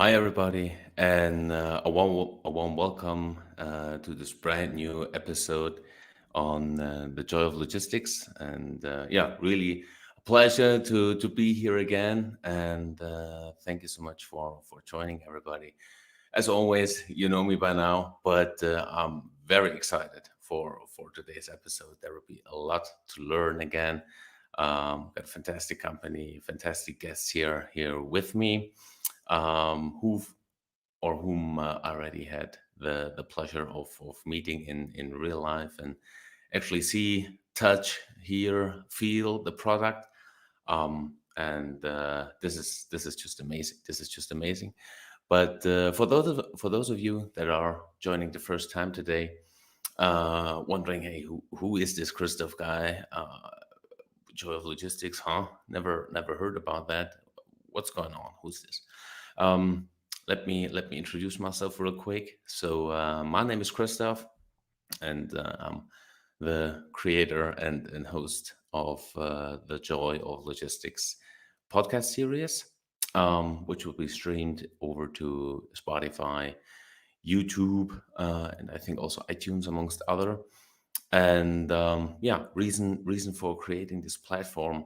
Hi, everybody, and a warm welcome to this brand new episode on the joy of logistics. And yeah, really a pleasure to be here again. And thank you so much for joining, everybody. As always, you know me by now, but I'm very excited for today's episode. There will be a lot to learn again. Got fantastic company, fantastic guests here with me, who've or whom I already had the pleasure of meeting in real life and actually see, touch, hear, feel the product. And this is just amazing. This is just amazing. But for those of you that are joining the first time today, wondering, hey, who is this Christoph guy? Joy of Logistics, huh? Never heard about that. What's going on? Who's this? Um, let me introduce myself real quick. So my name is Christoph, and I'm the creator and host of the Joy of Logistics podcast series, which will be streamed over to Spotify, YouTube, and I think also iTunes, amongst other. And yeah, reason for creating this platform.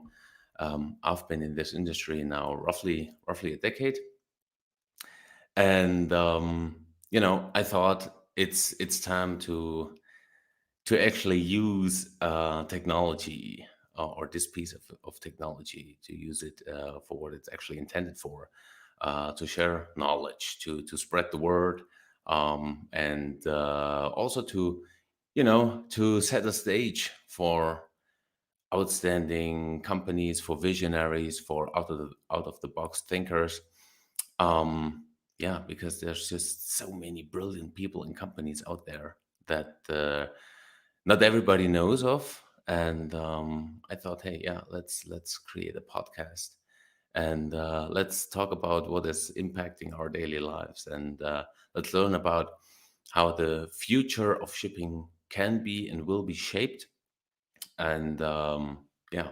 I've been in this industry now roughly a decade, and I thought it's time to actually use technology, or this piece of technology, to use it for what it's actually intended for, to share knowledge, to spread the word, and also to set the stage for outstanding companies, for visionaries, for out of the box thinkers. Yeah, because there's just so many brilliant people and companies out there that not everybody knows of. And I thought, hey, yeah, let's create a podcast, and let's talk about what is impacting our daily lives, and let's learn about how the future of shipping can be and will be shaped. And yeah,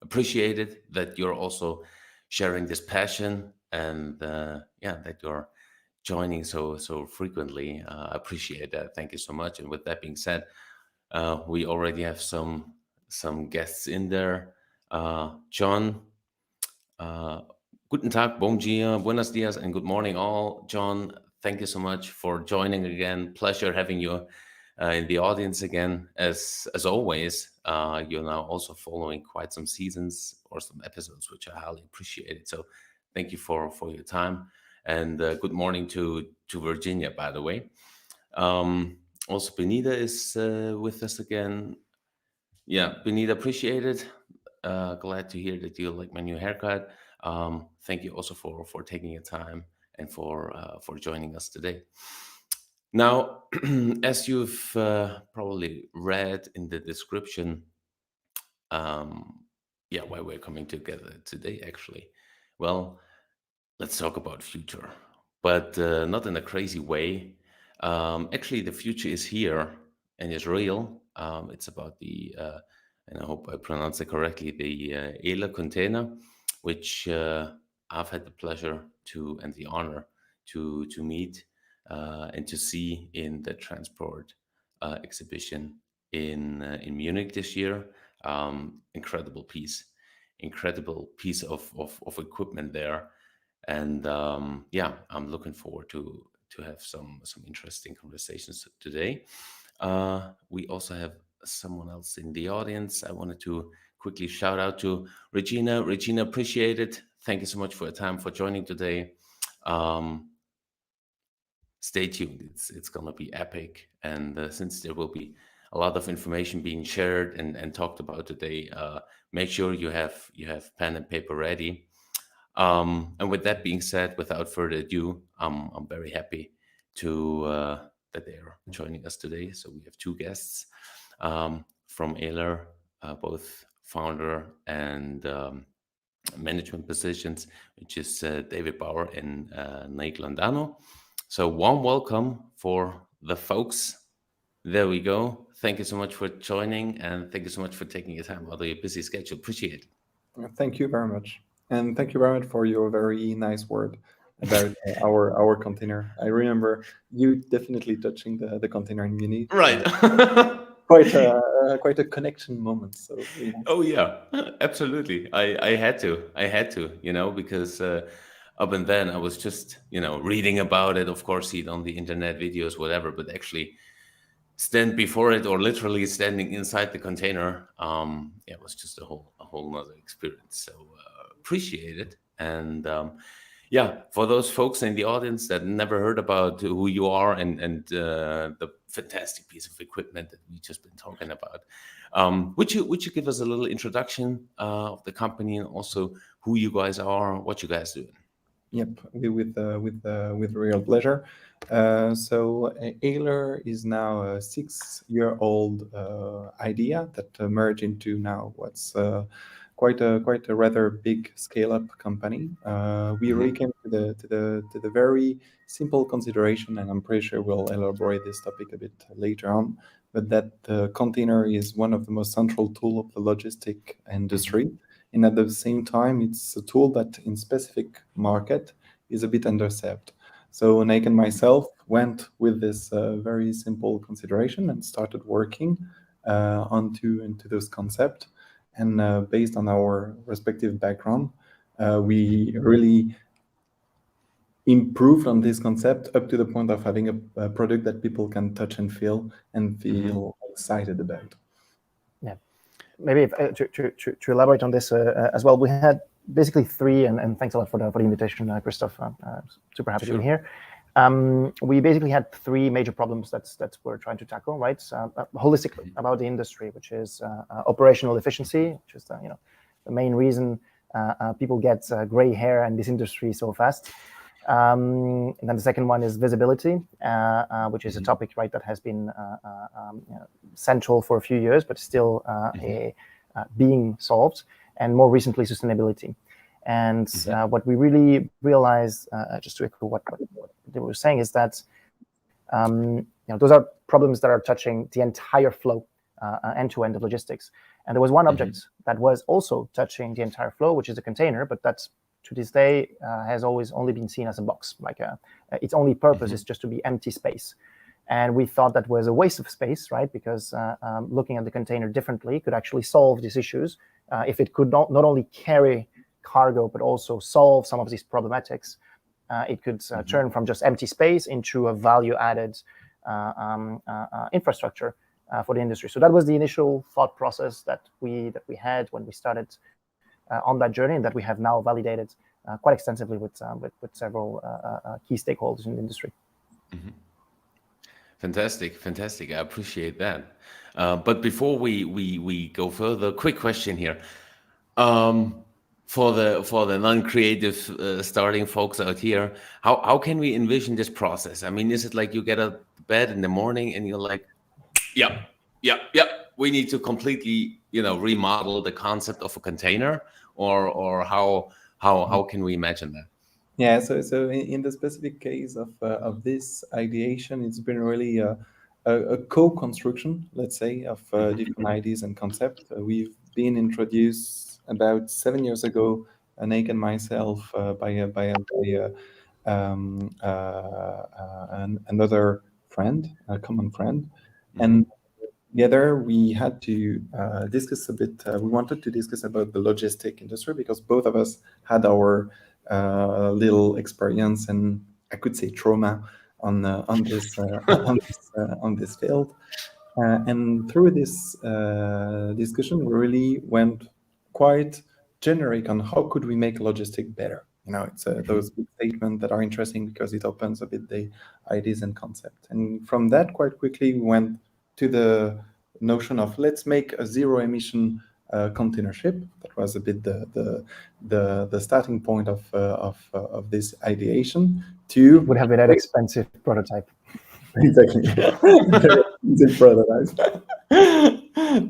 appreciate it that you're also sharing this passion, and yeah, that you're joining so frequently. Appreciate that. Thank you so much. And with that being said, we already have some guests in there. John, uh, guten Tag, bom dia, buenos dias, and good morning, all. John, thank you so much for joining again. Pleasure having you in the audience again. As always, you're now also following quite some seasons or some episodes, which I highly appreciate it. So thank you for your time, and good morning to Virginia, by the way. Also, Benita is with us again. Yeah, Benita, appreciate it. Glad to hear that you like my new haircut. Thank you also for taking your time and for joining us today. Now, as you've probably read in the description, um, yeah, why we're coming together today, actually. Well, let's talk about future, but not in a crazy way. Actually, the future is here and is real. It's about and I hope I pronounce it correctly, the AELER Container, which I've had the pleasure to and the honor to meet and to see in the transport exhibition in Munich this year. Incredible piece of equipment there, and yeah, I'm looking forward to have some interesting conversations today. We also have someone else in the audience. I wanted to quickly shout out to Regina. Regina, appreciate it. Thank you so much for your time, for joining today. Um, Stay tuned. It's gonna be epic, and since there will be a lot of information being shared and talked about today, make sure you have pen and paper ready. And with that being said, without further ado, I'm very happy to that they are joining us today. So we have two guests from AELER, both founder and management positions, which is David Bauer and Nate Landano. So warm welcome for the folks. There we go. Thank you so much for joining, and thank you so much for taking your time out of your busy schedule. Appreciate it. Thank you very much. And thank you very much for your very nice word. about our container. I remember you definitely touching the container in Munich. Right. Quite a connection moment. So really nice. Oh yeah, absolutely. I had to, because up and then I was just, reading about it, of course, see it on the internet, videos, whatever, but actually stand before it or literally standing inside the container, yeah, it was just a whole nother experience. So appreciate it. And yeah, for those folks in the audience that never heard about who you are and the fantastic piece of equipment that we just been talking about, would you give us a little introduction of the company and also who you guys are, what you guys doing? Yep, with real pleasure. So AELER is now a 6-year-old idea that merged into now what's quite a rather big scale-up company. We really Hmm. came to the very simple consideration, and I'm pretty sure we'll elaborate this topic a bit later on. But that the container is one of the most central tool of the logistic Hmm. industry, and at the same time it's a tool that in specific market is a bit underserved. So Nick and myself went with this very simple consideration and started working into those concepts. And based on our respective background, we really improved on this concept up to the point of having a product that people can touch and Hmm. feel excited about. Yeah, maybe to elaborate on this as well, we had basically three, and thanks a lot for the invitation, Christoph. Super happy to be Sure. here. We basically had three major problems that we're trying to tackle, right? Holistically about the industry, which is operational efficiency, which is the main reason people get gray hair in this industry so fast. And then the second one is visibility, which is a Hmm. topic, right, that has been central for a few years, but still Hmm. being solved. And more recently, sustainability. And Hmm. what we really realized, just to echo what they were saying, is that those are problems that are touching the entire flow, end-to-end of logistics. And there was one Hmm. object that was also touching the entire flow, which is a container, but that's to this day has always only been seen as a box. Like its only purpose is just to be empty space. And we thought that was a waste of space, right? Because looking at the container differently could actually solve these issues if it could not only carry cargo, but also solve some of these problematics. It could Hmm. turn from just empty space into a value-added infrastructure for the industry. So that was the initial thought process that we had when we started on that journey, and that we have now validated quite extensively with several key stakeholders in the industry. Hmm. Fantastic, fantastic. I appreciate that. But before we go further, quick question here. Um, for the non-creative starting folks out here, how can we envision this process? I mean, is it like you get out of bed in the morning and you're like, yeah, yeah, yeah, we need to completely, remodel the concept of a container, or how can we imagine that? Yeah, so in the specific case of this ideation, it's been really a co-construction, let's say, of Hmm. different ideas and concepts. We've been introduced about 7 years ago, Nick and myself, by another friend, a common friend, Hmm. and together we had to discuss a bit. We wanted to discuss about the logistic industry because both of us had our little experience and I could say trauma on this field. And through this discussion, we really went quite generic on how could we make logistic better. It's those big statements that are interesting because it opens a bit the ideas and concept. And from that, quite quickly, we went to the notion of let's make a zero emission container ship. That was a bit the starting point of this ideation. It To would have been an expensive prototype. exactly. Very expensive prototype.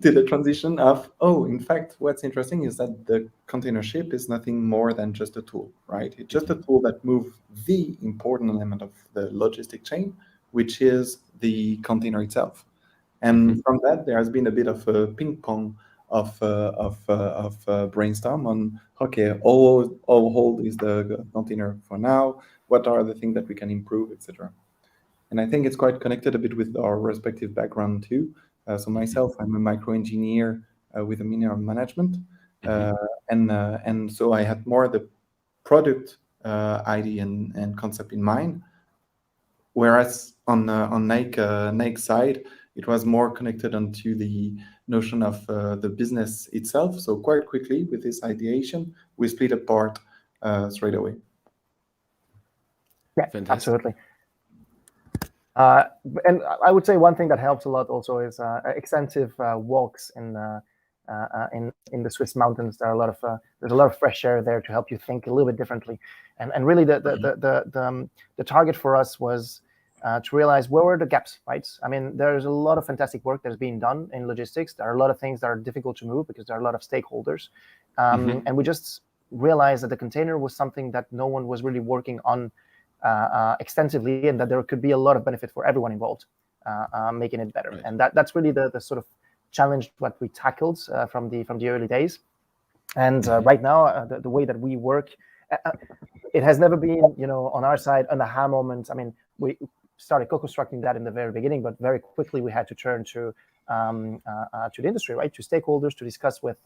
To the transition of, oh, in fact, what's interesting is that the container ship is nothing more than just a tool, right? It's just a Hmm. tool that moves the important element of the logistic chain, which is the container itself. And Hmm. from that, there has been a bit of a ping pong brainstorm on, okay, how old is the container for now? What are the things that we can improve, etc. And I think it's quite connected a bit with our respective background too. So myself, I'm a micro engineer with a mineral management, and so I had more the product idea and concept in mind. Whereas on Nike's side, it was more connected onto the notion of the business itself. So quite quickly with this ideation, we split apart straight away. Yeah, Fantastic. absolutely. And I would say one thing that helps a lot also is extensive walks in the Swiss mountains. There's a lot of fresh air there to help you think a little bit differently. And really the target for us was to realize where were the gaps, right? I mean, there's a lot of fantastic work that's being done in logistics. There are a lot of things that are difficult to move because there are a lot of stakeholders. And we just realized that the container was something that no one was really working on extensively, and that there could be a lot of benefit for everyone involved, making it better. Right. And that's really the sort of challenge what we tackled from the early days. And right now, the way that we work, it has never been, on our side, an aha moment. I mean, we started co-constructing that in the very beginning, but very quickly we had to turn to the industry, right? To stakeholders, to discuss with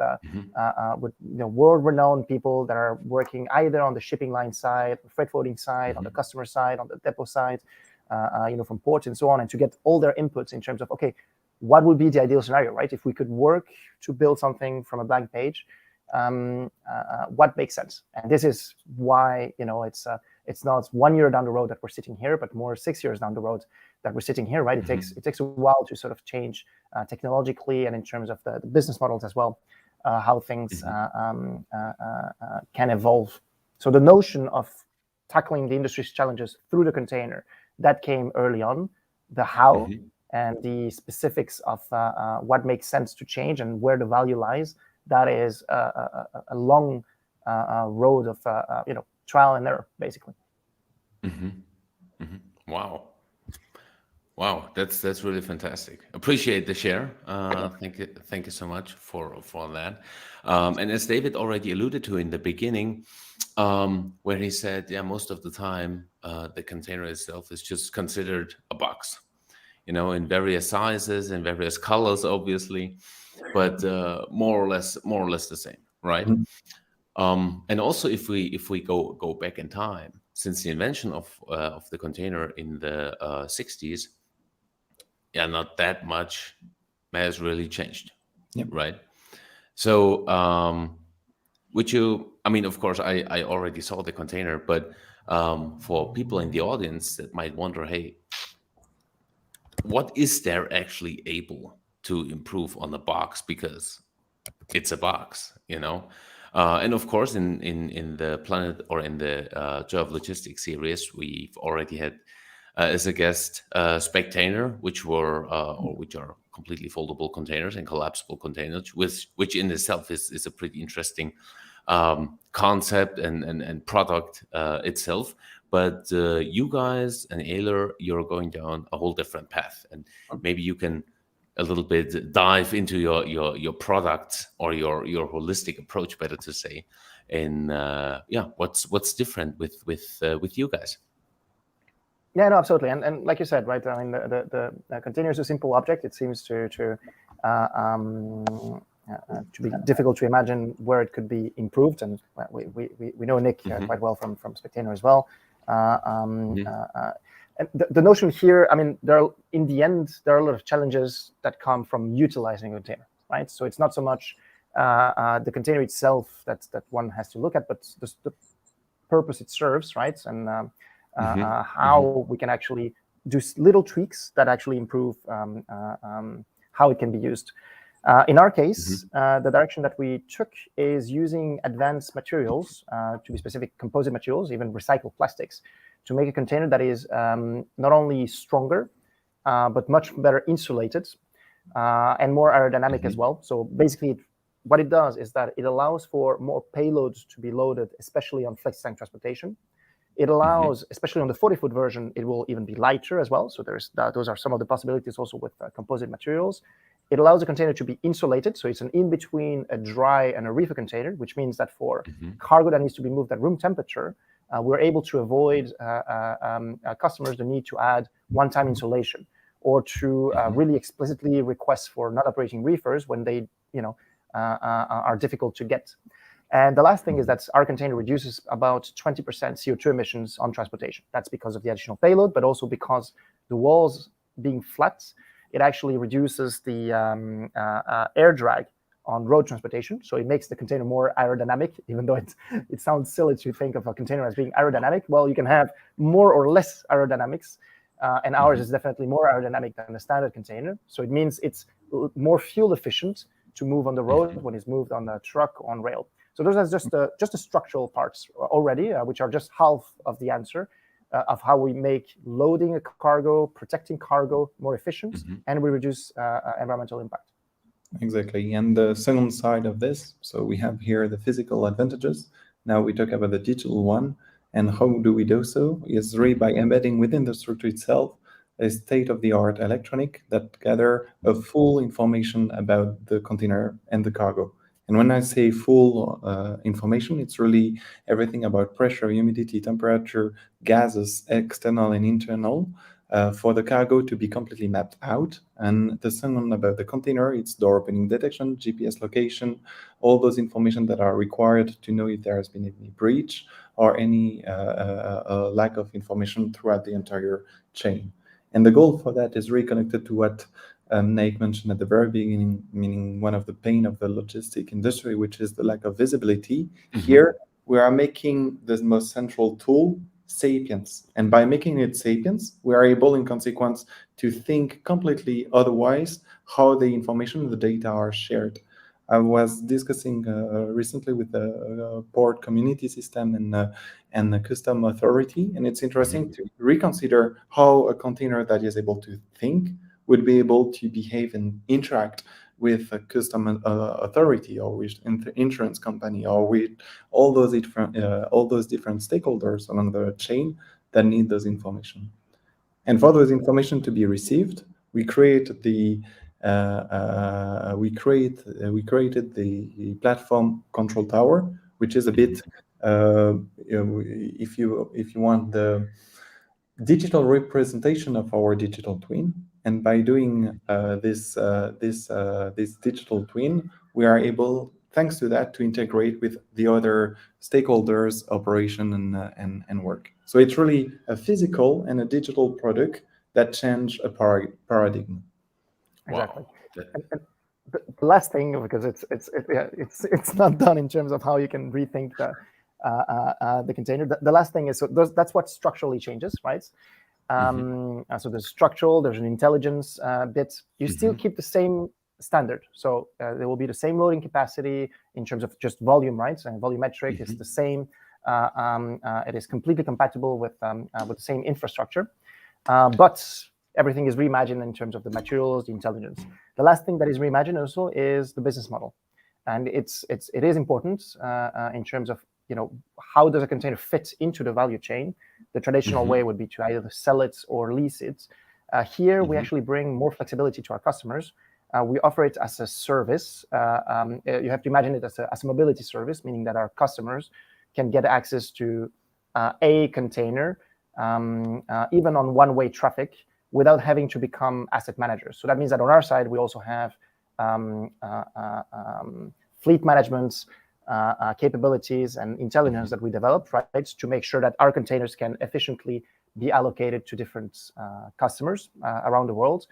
world-renowned people that are working either on the shipping line side, freight forwarding side, on the customer side, on the depot side, from ports and so on, and to get all their inputs in terms of, okay, what would be the ideal scenario, right? If we could work to build something from a blank page, what makes sense? And this is why, it's not 1 year down the road that we're sitting here, but more 6 years down the road that we're sitting here, right? It takes a while to sort of change technologically and in terms of the business models as well, how things can evolve. So the notion of tackling the industry's challenges through the container, that came early on. The how and the specifics of what makes sense to change and where the value lies, that is a long road of trial and error, basically. Wow, that's really fantastic. Appreciate the share. Thank you so much for that. And as David already alluded to in the beginning, where he said, yeah, most of the time the container itself is just considered a box, in various sizes and various colors, obviously, but more or less the same, right? And also, if we go back in time, since the invention of the container in the 60s, yeah, not that much has really changed, right? So, I mean, of course, I already saw the container, but for people in the audience that might wonder, hey, what is there actually able to improve on the box? Because it's a box, and of course, in the Planet or in the Joy of Logistics series, we've already had as a guest Spectainer, which are completely foldable containers and collapsible containers, which in itself is a pretty interesting concept and product itself. But you guys and AELER, you're going down a whole different path, and maybe you can a little bit dive into your product or your holistic approach, better to say, and what's different with you guys. Yeah, no, absolutely, and like you said, right? I mean, the container is a simple object. It seems to be difficult to imagine where it could be improved, and we know Nick quite well from Spectainer as well. And the notion here, I mean, in the end, there are a lot of challenges that come from utilizing a container, right? So it's not so much the container itself that one has to look at, but the purpose it serves, right? And how we can actually do little tweaks that actually improve how it can be used. In our case, the direction that we took is using advanced materials, to be specific, composite materials, even recycled plastics, to make a container that is not only stronger, but much better insulated and more aerodynamic as well. So basically, what it does is that it allows for more payloads to be loaded, especially on flex-tank transportation. It allows, especially on the 40-foot version, it will even be lighter as well. So those are some of the possibilities also with composite materials. It allows the container to be insulated, so it's an in-between a dry and a reefer container, which means that for cargo that needs to be moved at room temperature, we're able to avoid customers the need to add one-time insulation, or to really explicitly request for not operating reefers when they, are difficult to get. And the last thing is that our container reduces about 20% CO2 emissions on transportation. That's because of the additional payload, but also because the walls being flat, it actually reduces the air drag on road transportation. So it makes the container more aerodynamic, even though it sounds silly to think of a container as being aerodynamic. Well, you can have more or less aerodynamics, and ours is definitely more aerodynamic than a standard container. So it means it's more fuel efficient to move on the road when it's moved on a truck on rail. So those are just the structural parts already, which are just half of the answer of how we make loading a cargo, protecting cargo more efficient, and we reduce environmental impact. Exactly. And the second side of this, so we have here the physical advantages. Now we talk about the digital one. And how do we do so? Is really by embedding within the structure itself a state-of-the-art electronic that gather a full information about the container and the cargo. And when I say full information, it's really everything about pressure, humidity, temperature, gases, external and internal, for the cargo to be completely mapped out. And the second about the container, it's door opening detection, GPS location, all those information that are required to know if there has been any breach or any lack of information throughout the entire chain. And the goal for that is really connected to what Nate mentioned at the very beginning, meaning one of the pain of the logistic industry, which is the lack of visibility. Here, we are making the most central tool sapience. And by making it sapience, we are able, in consequence, to think completely otherwise how the information and the data are shared. I was discussing recently with the port community system and the custom authority, and it's interesting to reconsider how a container that is able to think would be able to behave and interact with a custom authority, or with insurance company, or with all those different stakeholders along the chain that need those information. And for those information to be received, we created the platform control tower, which is a bit, if you want, the digital representation of our digital twin. And by doing this digital twin, we are able, thanks to that, to integrate with the other stakeholders, operation, and work. So it's really a physical and a digital product that change a paradigm. Exactly. Wow. And the last thing, because it's not done in terms of how you can rethink the container. The last thing is, so that's what structurally changes, right? So there's structural, there's an intelligence bit. You still keep the same standard. So there will be the same loading capacity in terms of just volume, right? And volumetric is the same. It is completely compatible with the same infrastructure. But everything is reimagined in terms of the materials, the intelligence. The last thing that is reimagined also is the business model. And it is important in terms of, how does a container fit into the value chain? The traditional way would be to either sell it or lease it. Here, we actually bring more flexibility to our customers. We offer it as a service. You have to imagine it as a mobility service, meaning that our customers can get access to a container, even on one-way traffic, without having to become asset managers. So that means that on our side, we also have fleet management capabilities and intelligence that we develop, right, to make sure that our containers can efficiently be allocated to different customers around the world,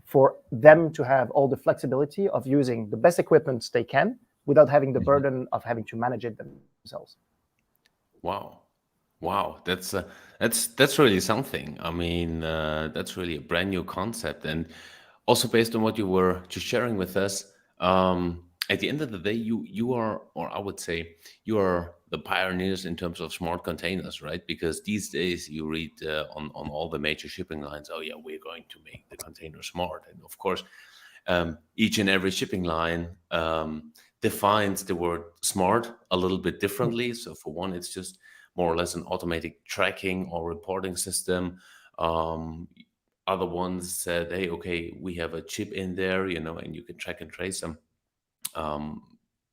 for them to have all the flexibility of using the best equipment they can without having the burden of having to manage it themselves. Wow, that's really something. I mean, that's really a brand new concept, and also based on what you were just sharing with us. At the end of the day, you are, or I would say, you are the pioneers in terms of smart containers, right? Because these days you read on all the major shipping lines, oh yeah, we're going to make the container smart, and of course, each and every shipping line defines the word smart a little bit differently. So for one, it's just more or less an automatic tracking or reporting system. Other ones said, hey, okay, we have a chip in there, and you can track and trace them um,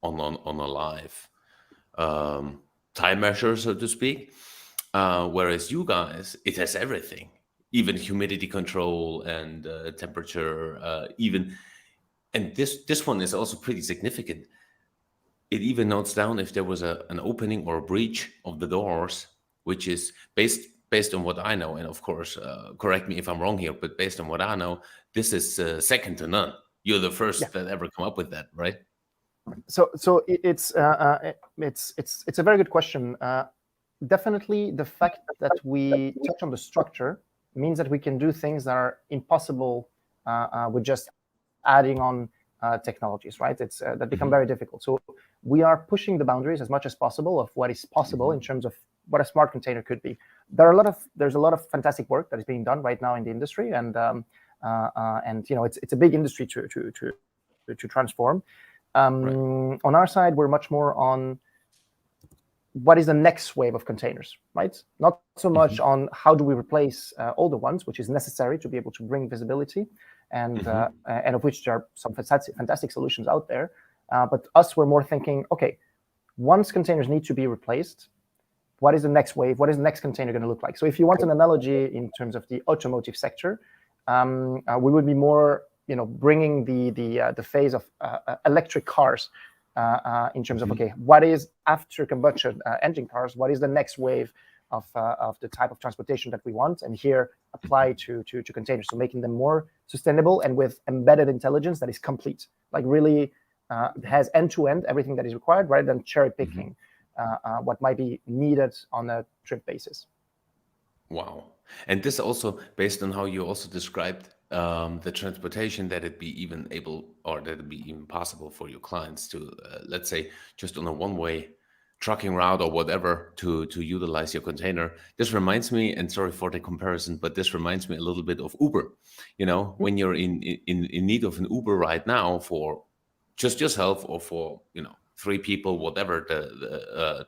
on a live time measure, so to speak. Whereas you guys, it has everything, even humidity control and temperature, even. And this one is also pretty significant. It even notes down if there was an opening or a breach of the doors, which is based on what I know. And of course, correct me if I'm wrong here, but based on what I know, this is second to none. You're the Yeah. first that ever come up with that, right? So it's a very good question. Definitely, the fact that we touch on the structure means that we can do things that are impossible with just adding on technologies, right? It's that become very difficult. So we are pushing the boundaries as much as possible of what is possible in terms of what a smart container could be. There's a lot of fantastic work that is being done right now in the industry, and it's a big industry to transform. Right. On our side, we're much more on what is the next wave of containers, right? Not so much on how do we replace older ones, which is necessary to be able to bring visibility, and of which there are some fantastic solutions out there. But us, we're more thinking, okay, once containers need to be replaced, what is the next wave? What is the next container going to look like? So if you want an analogy in terms of the automotive sector, we would be more, bringing the phase of electric cars in terms of, okay, what is after combustion engine cars? What is the next wave of the type of transportation that we want? And here apply to containers, so making them more sustainable and with embedded intelligence that is complete, like really has end-to-end everything that is required, rather than cherry picking what might be needed on a trip basis. Wow. And this also based on how you also described the transportation, that it be even able, or that it be even possible for your clients to, let's say, just on a one-way trucking route or whatever, to utilize your container. This reminds me, and sorry for the comparison, but this reminds me a little bit of Uber. When you're in need of an Uber right now for just yourself, or for 3 people, whatever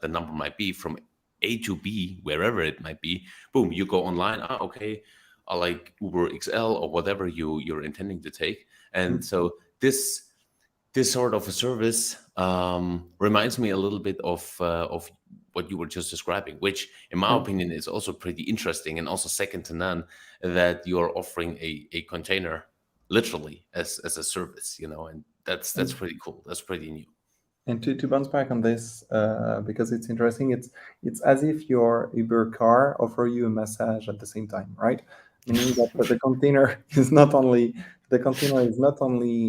the number might be, from A to B, wherever it might be, boom, you go online. Okay, I like Uber XL or whatever you're intending to take. And so this sort of a service reminds me a little bit of what you were just describing, which in my opinion is also pretty interesting, and also second to none, that you're offering a container literally as a service, and that's pretty cool. That's pretty new. And to bounce back on this, because it's interesting, it's as if your Uber car offer you a massage at the same time, right? Meaning that the container is not only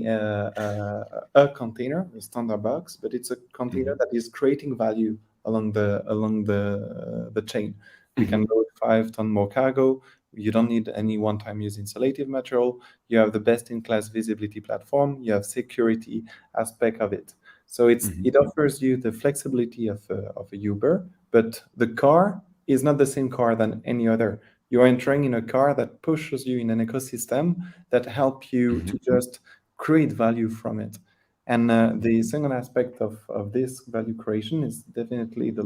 a container, a standard box, but it's a container that is creating value along the chain. You can load 5 ton more cargo. You don't need any one-time use insulative material. You have the best-in-class visibility platform. You have security aspect of it. So it offers you the flexibility of a Uber, but the car is not the same car than any other. You're entering in a car that pushes you in an ecosystem that help you to just create value from it. And the second aspect of this value creation is definitely the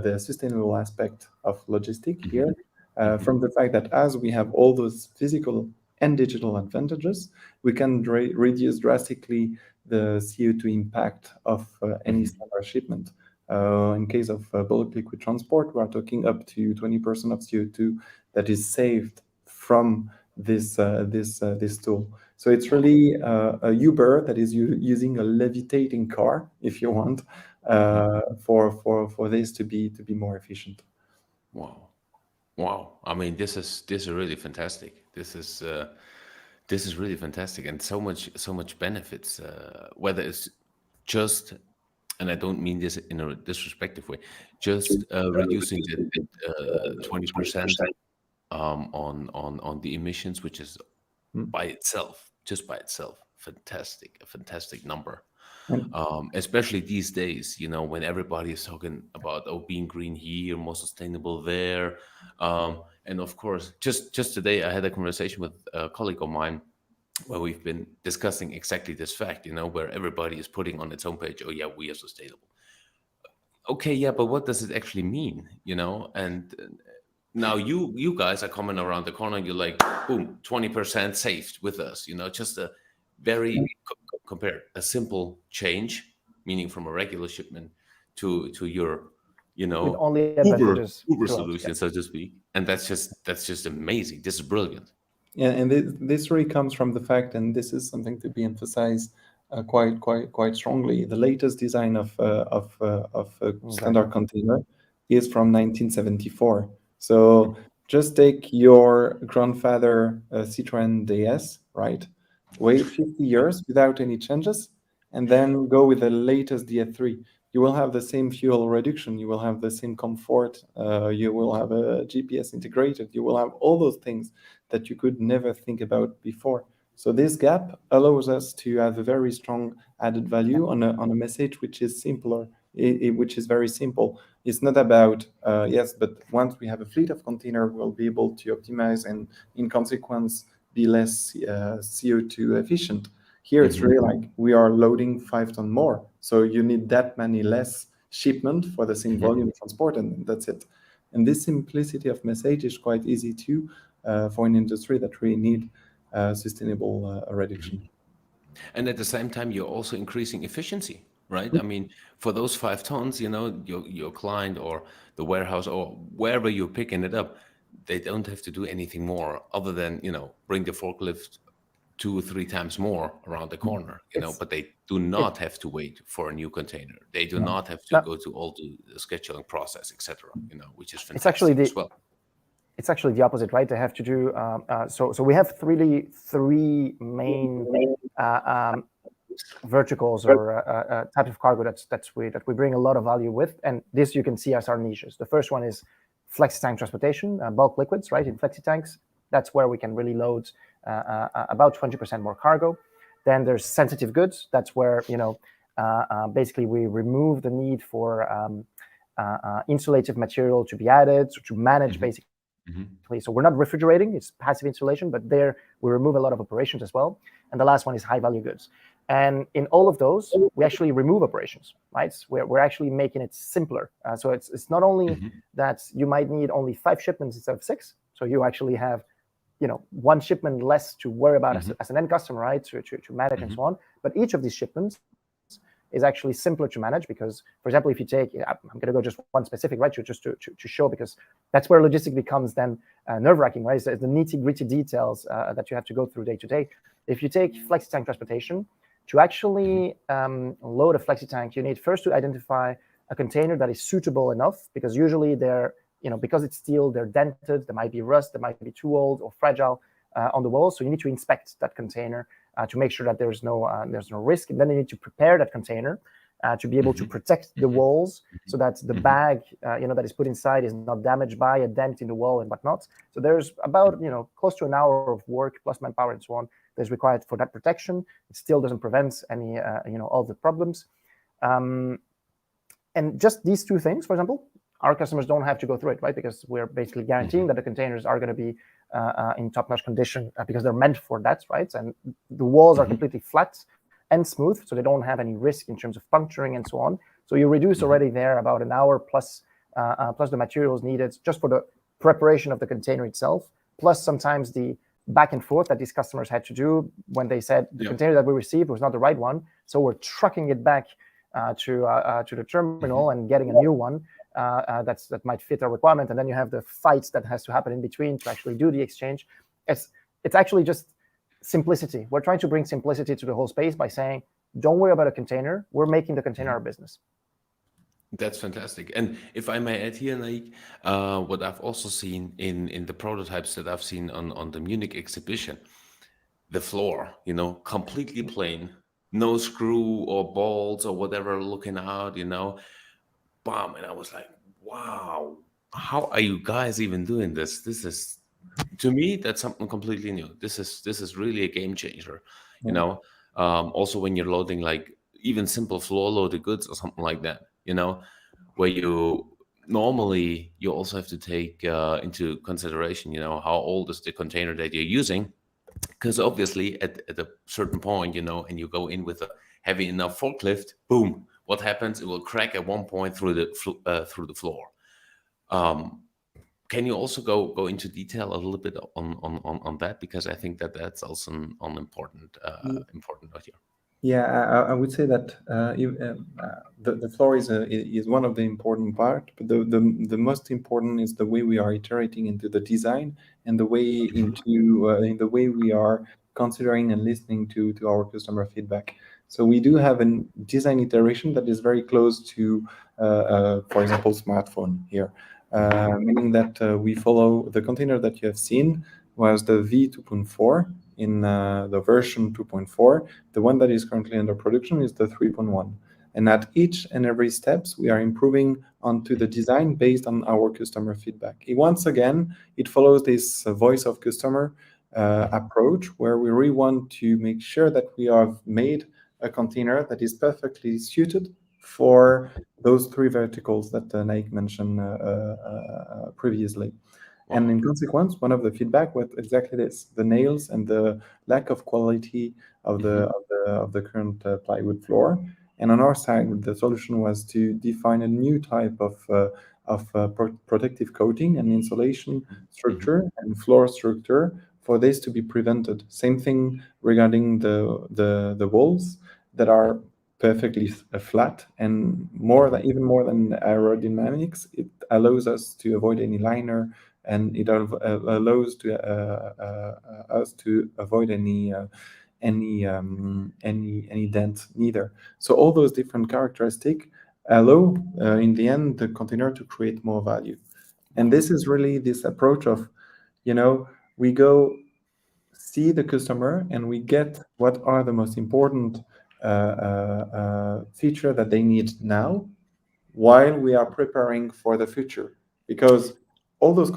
the sustainable aspect of logistic here, from the fact that as we have all those physical and digital advantages, we can reduce drastically the CO2 impact of any standard shipment. In case of bulk liquid transport, we are talking up to 20% of CO2 that is saved from this tool. So it's really a Uber that is using a levitating car, if you want, for this to be more efficient. Wow. I mean, this is really fantastic. This is really fantastic, and so much benefits. Whether it's just, and I don't mean this in a disrespectful way, just reducing the 20% on the emissions, which is just by itself, a fantastic number. Especially these days, when everybody is talking about being green here, more sustainable there, and of course, just today I had a conversation with a colleague of mine where we've been discussing exactly this fact, where everybody is putting on its homepage, oh yeah, we are sustainable. Okay, yeah, but what does it actually mean? And now you guys are coming around the corner and you're like, boom, 20% saved with us, just a very compared a simple change, meaning from a regular shipment to your with only uber advantages uber throughout. solution, so to speak. And that's just amazing. This is brilliant. Yeah, and this really comes from the fact, and this is something to be emphasized quite strongly. The latest design of standard container is from 1974. So just take your grandfather Citroën DS, right? Wait 50 years without any changes, and then go with the latest DS3. You will have the same fuel reduction. You will have the same comfort. You will have a GPS integrated. You will have all those things that you could never think about before. So this gap allows us to have a very strong added value on a message which is simpler, which is very simple. It's not about, yes, but once we have a fleet of container, we'll be able to optimize and in consequence be less CO2 efficient. Here it's really like we are loading 5 tons more. So you need that many less shipment for the same volume transport, and that's it. And this simplicity of message is quite easy too for an industry that really need sustainable reduction. And at the same time, you're also increasing efficiency, right? I mean, for those 5 tons, your client or the warehouse or wherever you're picking it up, they don't have to do anything more other than, bring the forklift 2 or 3 times more around the corner, but they do not have to wait for a new container. They do not have to go to all the scheduling process, etc., which is fantastic as well. It's actually the opposite, right? They have to do so we have three main verticals or type of cargo that we bring a lot of value with, and this you can see as our niches. The first one is flexi tank transportation, bulk liquids, right? In flexi tanks, that's where we can really load about 20% more cargo. Then there's sensitive goods. That's where basically we remove the need for insulative material to be added to manage basically. So we're not refrigerating, it's passive insulation, but there we remove a lot of operations as well. And the last one is high value goods. And in all of those, we actually remove operations, right? We're actually making it simpler. So it's not only that you might need only 5 shipments instead of 6. So you actually have, 1 shipment less to worry about as an end customer, right? To manage and so on. But each of these shipments is actually simpler to manage because, for example, if you take, I'm going to go just one specific, right, just to show, because that's where logistics becomes then nerve-wracking, right? It's the nitty-gritty details that you have to go through day to day. If you take flexi tank transportation, to actually load a flexi tank, you need first to identify a container that is suitable enough, because usually they're, because it's steel, they're dented, there might be rust, they might be too old or fragile on the wall. So you need to inspect that container to make sure that there's no risk. And then you need to prepare that container to be able to protect the walls so that the bag, that is put inside is not damaged by a dent in the wall and whatnot. So there's about, close to an hour of work plus manpower and so on that's required for that protection. It still doesn't prevent any, all the problems. And just these 2 things, for example, our customers don't have to go through it, right? Because we're basically guaranteeing that the containers are going to be in top-notch condition because they're meant for that, right? And the walls are completely flat and smooth, so they don't have any risk in terms of puncturing and so on. So you reduce already there about an hour plus the materials needed just for the preparation of the container itself, plus sometimes the back and forth that these customers had to do when they said the container that we received was not the right one. So we're trucking it back to the terminal and getting a new one that might fit our requirement. And then you have the fights that has to happen in between to actually do the exchange. It's actually just simplicity. We're trying to bring simplicity to the whole space by saying, don't worry about a container. We're making the container our business. That's fantastic. And if I may add here, Naik, what I've also seen in the prototypes that I've seen on the Munich exhibition, the floor, completely plain, no screw or bolts or whatever looking out, bam. And I was like, wow, how are you guys even doing this? This is, to me, that's something completely new. This is really a game changer, also when you're loading like even simple floor loaded goods or something like that, where you normally you also have to take into consideration, how old is the container that you're using, because obviously at a certain point, and you go in with a heavy enough forklift, boom, what happens? It will crack at one point through the floor. can you also go into detail a little bit on that, because I think that that's also an important important note here. Yeah, I would say that the floor is one of the important part, but the most important is the way we are iterating into the design and the way in the way we are considering and listening to our customer feedback. So we do have a design iteration that is very close to, for example, smartphone here, meaning that we follow the container that you have seen was the V2.4 in the version 2.4. The one that is currently under production is the 3.1. And at each and every steps, we are improving onto the design based on our customer feedback. Once again, it follows this voice of customer approach, where we really want to make sure that we have made a container that is perfectly suited for those three verticals that Naik mentioned previously. Wow. And in consequence, one of the feedback was exactly this: the nails and the lack of quality of the current plywood floor. And on our side, the solution was to define a new type of protective coating and insulation structure and floor structure for this to be prevented. Same thing regarding the walls that are perfectly flat, and even more than aerodynamics, it allows us to avoid any liner, and it allows us to avoid any dent neither. So all those different characteristics allow, in the end, the container to create more value. And this is really this approach of, we go see the customer and we get what are the most important feature that they need now, while we are preparing for the future. Because all those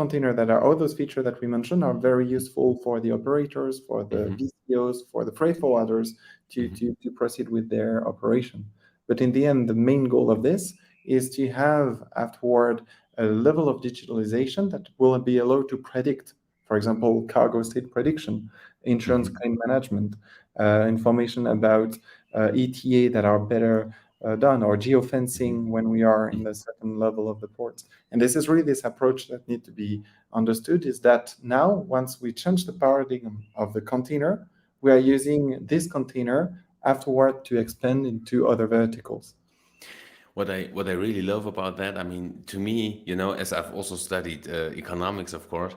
features that we mentioned are very useful for the operators, for the BCOs, for the freight forwarders to proceed with their operation. But in the end, the main goal of this is to have afterward a level of digitalization that will be allowed to predict, for example, cargo state prediction, insurance claim management, information about ETA that are better done, or geofencing when we are in a certain level of the ports. And this is really this approach that need to be understood, is that now, once we change the paradigm of the container, we are using this container afterward to expand into other verticals. What I really love about that, I mean, to me, as I've also studied economics, of course,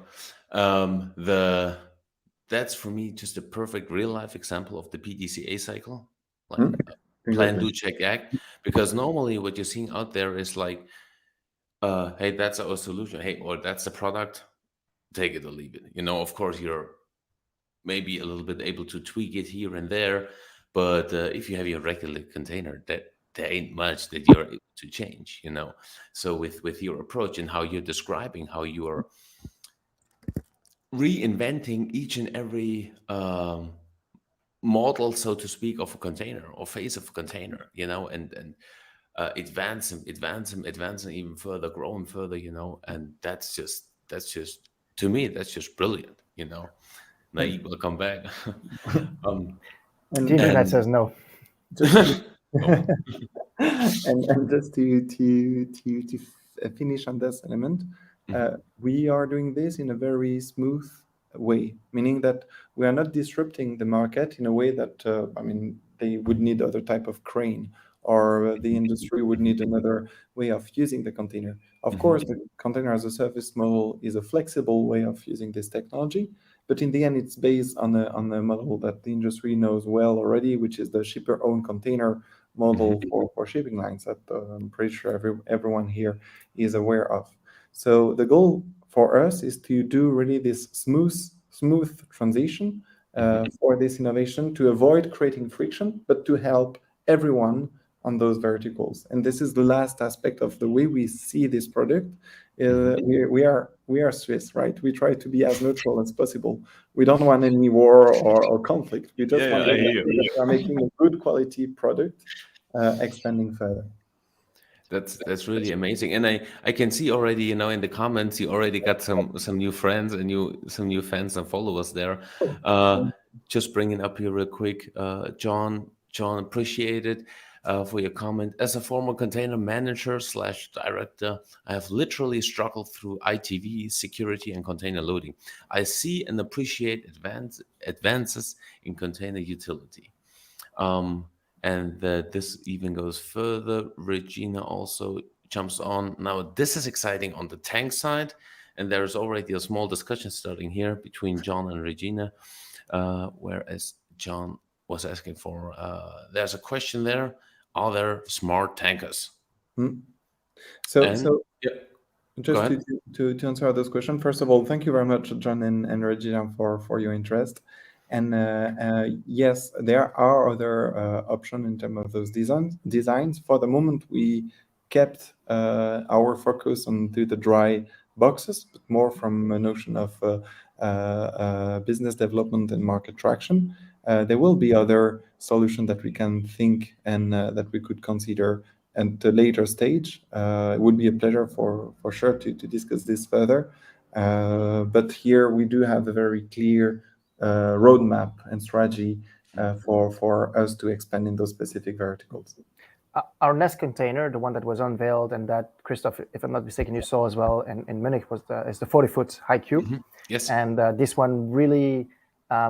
that's for me just a perfect real life example of the PDCA cycle, like plan, Exactly. do, check, act. Because normally what you're seeing out there is like, hey, that's our solution. Hey, or that's the product. Take it or leave it. Of course, you're maybe a little bit able to tweak it here and there, but if you have your regular container, that there ain't much that you're able to change. So with your approach and how you're describing how you are reinventing each and every model, so to speak, of a container or phase of a container, and advancing even further, growing further, and that's just to me, that's just brilliant. Naik will come back. And The internet and says no. just to, oh, and just to finish on this element, we are doing this in a very smooth way, meaning that we are not disrupting the market in a way that they would need other type of crane, or the industry would need another way of using the container. Of course, the container as a service model is a flexible way of using this technology, but in the end, it's based on a model that the industry knows well already, which is the shipper-owned container model for shipping lines that I'm pretty sure everyone here is aware of. So the goal for us is to do really this smooth transition for this innovation, to avoid creating friction, but to help everyone on those verticals. And this is the last aspect of the way we see this product. We are Swiss, right? We try to be as neutral as possible. We don't want any war or conflict. We just want to make sure that we are making a good quality product, expanding further. That's really amazing, and I can see already, in the comments, you already got some new friends and some new fans and followers there. Just bringing up here real quick, John, appreciate it. for your comment. As a former container manager / director, I have literally struggled through ITV, security, and container loading. I see and appreciate advances in container utility. And this even goes further. Regina also jumps on. Now, this is exciting on the tank side, and there's already a small discussion starting here between John and Regina, whereas John was asking for, there's a question there, are there smart tankers? So, And so yeah, go just ahead. to answer this question, first of all, thank you very much, John and Regina, for your interest. And yes, there are other options in terms of those designs. For the moment, we kept our focus on the dry boxes, but more from a notion of business development and market traction. There will be other solutions that we can think and that we could consider at a later stage. It would be a pleasure for sure to discuss this further. But here we do have a very clear roadmap and strategy for us to expand in those specific verticals. Our Nest container, the one that was unveiled and that Christoph, if I'm not mistaken, you saw as well in Munich, is the 40-foot high cube. Yes. And this one really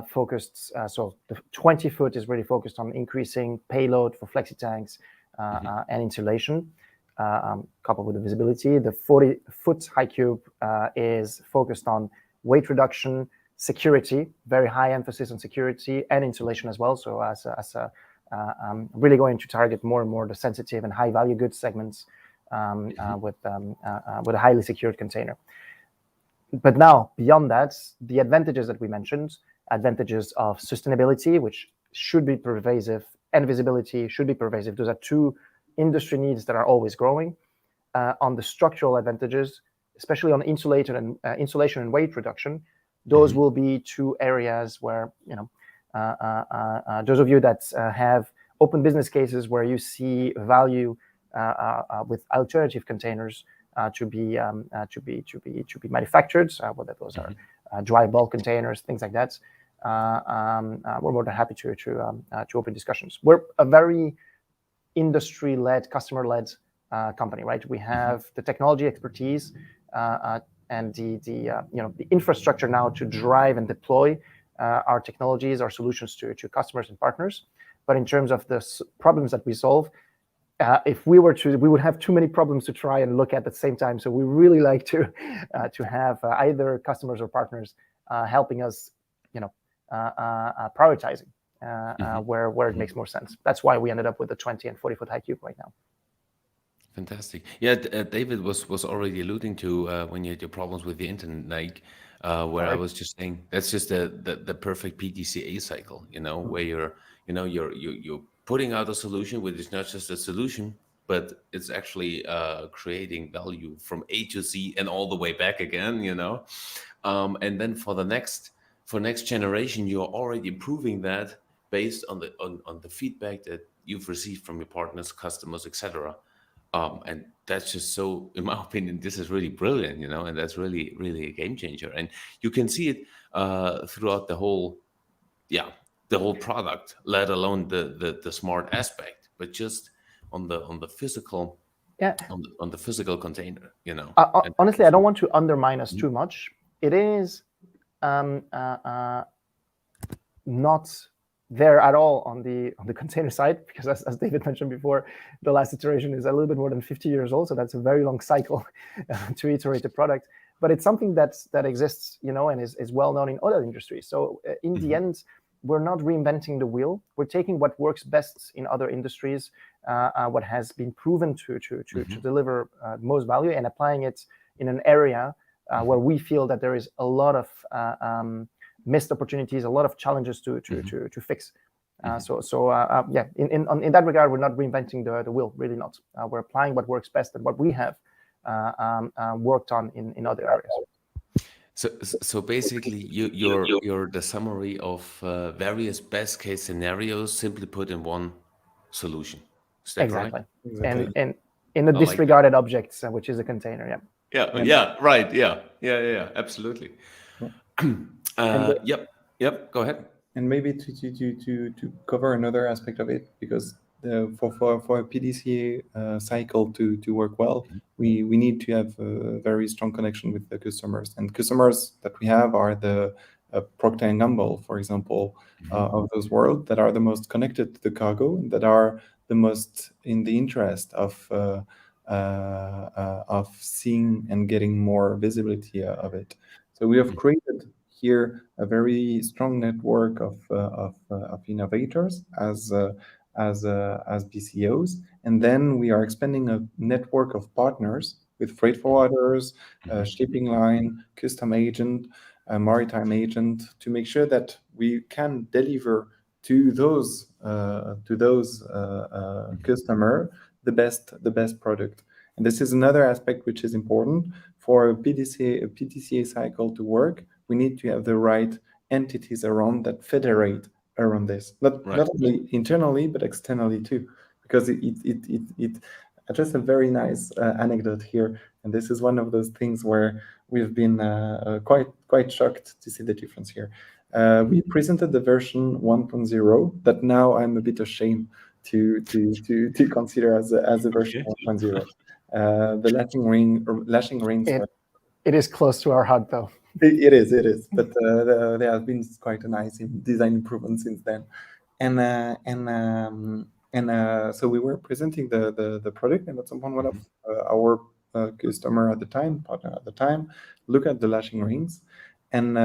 focused, so the 20-foot is really focused on increasing payload for flexi tanks and insulation, coupled with the visibility. The 40-foot high cube is focused on weight reduction, security, very high emphasis on security and insulation as well. So really going to target more and more the sensitive and high value goods segments with a highly secured container. But now, beyond that, the advantages that we mentioned, advantages of sustainability, which should be pervasive, and visibility should be pervasive. Those are two industry needs that are always growing. On the structural advantages, especially on insulation and weight reduction, those will be two areas where, those of you that have open business cases where you see value with alternative containers to be manufactured, whether those are dry bulk containers, things like that. We're more than happy to open discussions. We're a very industry-led, customer-led company, right? We have the technology expertise and the infrastructure now to drive and deploy our technologies, our solutions to customers and partners. But in terms of the problems that we solve, if we were to, we would have too many problems to try and look at the same time. So we really like to have either customers or partners helping us, prioritizing where it makes more sense. That's why we ended up with the 20 and 40-foot high cube right now. Fantastic. Yeah, David was already alluding to when you had your problems with the internet, like where I was just saying that's just the perfect PDCA cycle, where you're putting out a solution which is not just a solution, but it's actually creating value from A to Z and all the way back again, and then for next generation, you're already improving that based on the feedback that you've received from your partners, customers, etc. And that's just so, in my opinion, this is really brilliant, and that's really, really a game changer. And you can see it throughout the whole product, let alone the smart aspect, but just on the physical, on the physical container, Honestly, I don't want to undermine us too much. It is not there at all on the container side, because as David mentioned before, the last iteration is a little bit more than 50 years old, so that's a very long cycle to iterate a product. But it's something that exists, and is well known in other industries. So in the end, we're not reinventing the wheel. We're taking what works best in other industries, what has been proven to deliver most value, and applying it in an area where we feel that there is a lot of missed opportunities, a lot of challenges to fix. In that regard, we're not reinventing the wheel, really not. We're applying what works best and what we have worked on in other areas. So basically, you're the summary of various best case scenarios simply put in one solution. Is that Exactly. right? Exactly. And in the disregarded objects, which is a container. Right. Yeah. Absolutely. Yep. Go ahead. And maybe to cover another aspect of it, because for a PDCA cycle to work well, we need to have a very strong connection with the customers. And customers that we have are the Procter and Gamble, for example, of those world, that are the most connected to the cargo, and that are the most in the interest of seeing and getting more visibility of it. So we have created here a very strong network of innovators as BCOs, and then we are expanding a network of partners with freight forwarders, shipping line, custom agent, maritime agent, to make sure that we can deliver to those customer the best product. And this is another aspect which is important for a PDCA cycle to work. We need to have the right entities around that federate around this, not only internally but externally too, because it just a very nice anecdote here, and this is one of those things where we've been quite shocked to see the difference here. We presented the version 1.0 that now I'm a bit ashamed to consider as a version 1.0. The lashing rings. It is close to our heart, though. It is, but there have been quite a nice design improvement since then, and so we were presenting the product, and at some point one of our customer at the time, partner at the time, looked at the lashing rings, and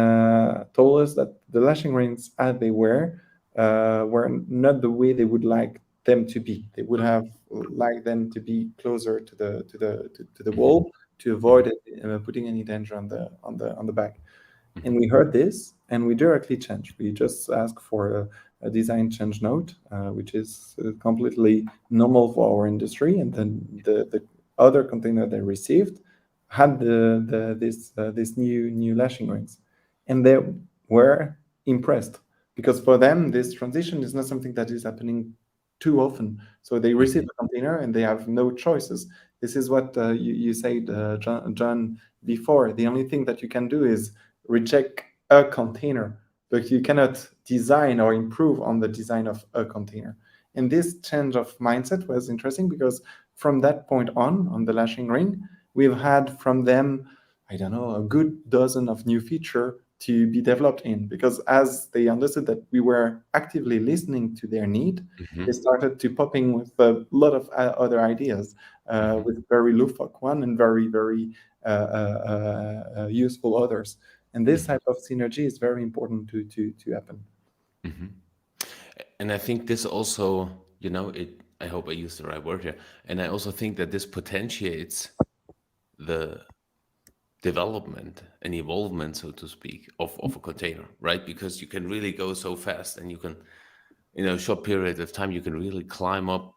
told us that the lashing rings as they were not the way they would like them to be. They would have liked them to be closer to the wall, to avoid putting any danger on the back. And we heard this, and we directly changed. We just asked for a design change note, which is completely normal for our industry. And then the other container they received had this new lashing rings, and they were impressed, because for them this transition is not something that is happening too often. So they receive a container and they have no choices. This is what you said, John, before. The only thing that you can do is reject a container, but you cannot design or improve on the design of a container. And this change of mindset was interesting, because from that point on the lashing ring, we've had from them, I don't know, a good dozen of new features to be developed in, because as they understood that we were actively listening to their need, they started to popping with a lot of other ideas, with very loufoque one and very useful others. And this type of synergy is very important to happen. And I think this also, I hope I use the right word here, and I also think that this potentiates the development and evolvement, so to speak, of a container, right? Because you can really go so fast, and you can, in a short period of time, you can really climb up,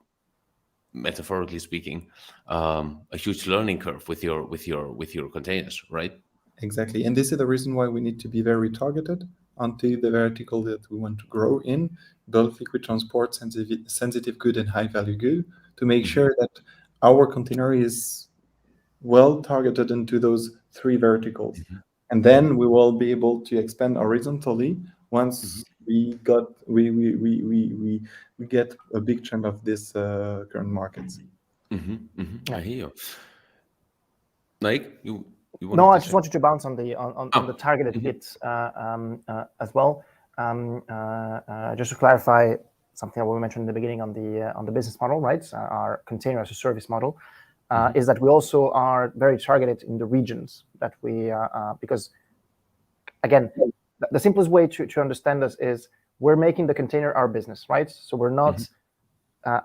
metaphorically speaking, a huge learning curve with your containers, right? Exactly. And this is the reason why we need to be very targeted onto the vertical that we want to grow in, bulk liquid transport, sensitive good and high value good, to make sure that our container is well targeted into those three verticals. And then we will be able to expand horizontally once we get a big chunk of this current markets. I hear you. Like you No, I just wanted to bounce on the targeted bit as well. Just to clarify something that we mentioned in the beginning on the business model, right? Our container as a service model. Is that we also are very targeted in the regions that we, because again, the simplest way to understand this is we're making the container our business, right? So we're not,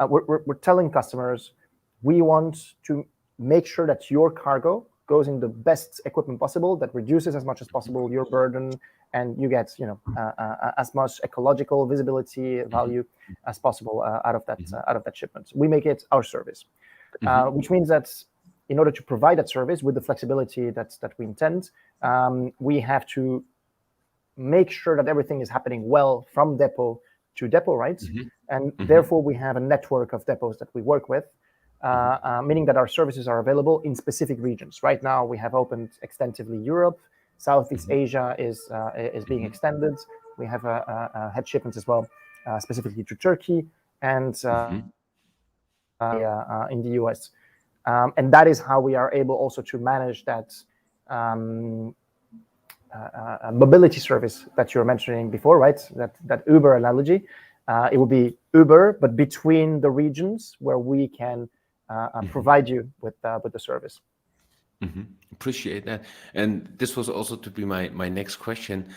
we're telling customers, we want to make sure that your cargo goes in the best equipment possible that reduces as much as possible your burden, and you get, as much ecological visibility value as possible out of that shipment. We make it our service. Which means that in order to provide that service with the flexibility that we intend, we have to make sure that everything is happening well from depot to depot, right? And therefore, we have a network of depots that we work with, meaning that our services are available in specific regions. Right now, we have opened extensively Europe. Southeast Asia is being extended. We have a head shipment as well, specifically to Turkey. And in the US. And that is how we are able also to manage that mobility service that you were mentioning before, right? That Uber analogy. It will be Uber, but between the regions where we can provide you with the service. Appreciate that. And this was also to be my next question.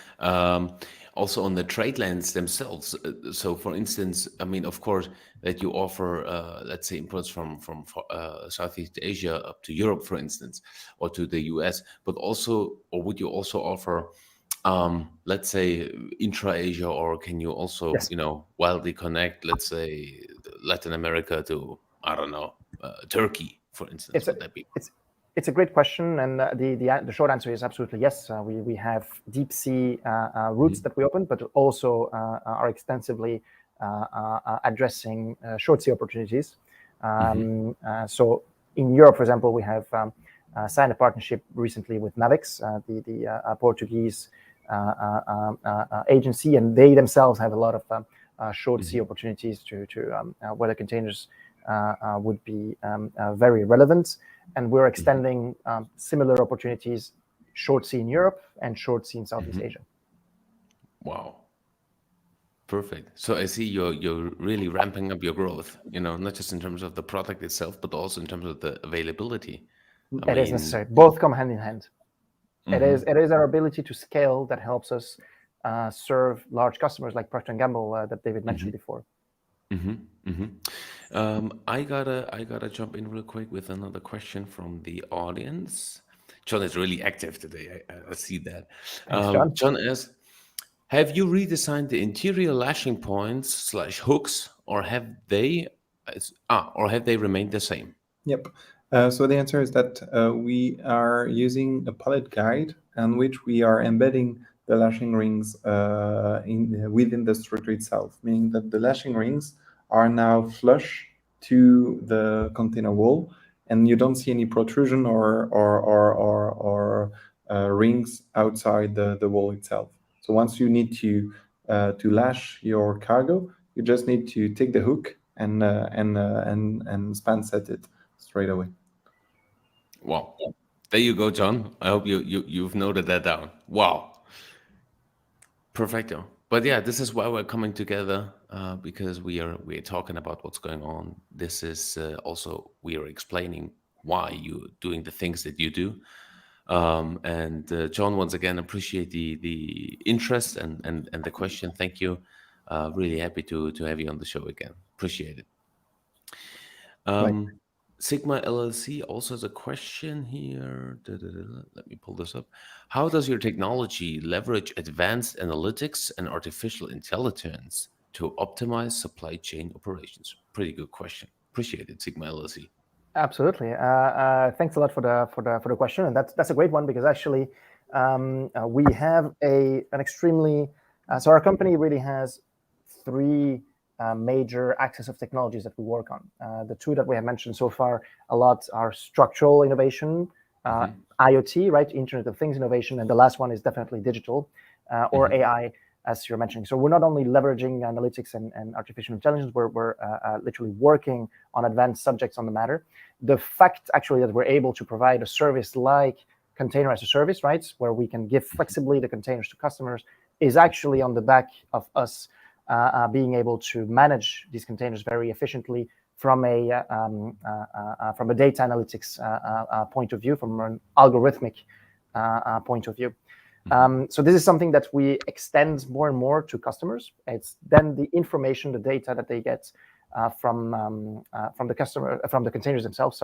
Also on the trade lanes themselves. So, for instance, I mean, of course, that you offer, let's say, imports from Southeast Asia up to Europe, for instance, or to the US, but also, or would you also offer, let's say, intra-Asia, or can you also, Yes. wildly connect, let's say, Latin America to, I don't know, Turkey, for instance? Would that be? It's a great question, and the short answer is absolutely yes. We have deep sea routes that we open, but also are extensively addressing short sea opportunities. So in Europe, for example, we have signed a partnership recently with Navix, the Portuguese agency, and they themselves have a lot of short sea opportunities to where the containers would be very relevant. And we're extending similar opportunities, short sea in Europe and short sea in Southeast Asia. Wow. Perfect. So I see you're really ramping up your growth, not just in terms of the product itself, but also in terms of the availability. It is necessary. Both come hand in hand. It is our ability to scale that helps us serve large customers like Procter & Gamble that David mentioned before. I gotta jump in real quick with another question from the audience. John is really active today. I see that. Thanks, John. John asks, have you redesigned the interior lashing points / hooks, or have they remained the same? Yep. So the answer is that we are using a pallet guide on which we are embedding the lashing rings within the structure itself, meaning that the lashing rings are now flush to the container wall, and you don't see any protrusion or rings outside the wall itself. So once you need to lash your cargo, you just need to take the hook and span set it straight away. Wow. There you go, John. I hope you've noted that down. Wow. Perfecto. But yeah, this is why we're coming together, because we're talking about what's going on. This is also, we are explaining why you're doing the things that you do. And John, once again, appreciate the interest and the question. Thank you. Really happy to have you on the show again. Appreciate it. Sigma LLC also has a question here. Let me pull this up. How does your technology leverage advanced analytics and artificial intelligence to optimize supply chain operations? Pretty good question. Appreciate it, Sigma LLC. Absolutely. Thanks a lot for the question, and that's a great one, because actually we have an extremely so our company really has three major axes of technologies that we work on. The two that we have mentioned so far a lot are structural innovation, IoT, right, Internet of Things innovation, and the last one is definitely digital or AI, as you're mentioning. So we're not only leveraging analytics and artificial intelligence, we're literally working on advanced subjects on the matter. The fact actually that we're able to provide a service like container as a service, right, where we can give flexibly the containers to customers, is actually on the back of us being able to manage these containers very efficiently from a data analytics point of view, from an algorithmic point of view. So this is something that we extend more and more to customers. It's then the information, the data that they get from the containers themselves,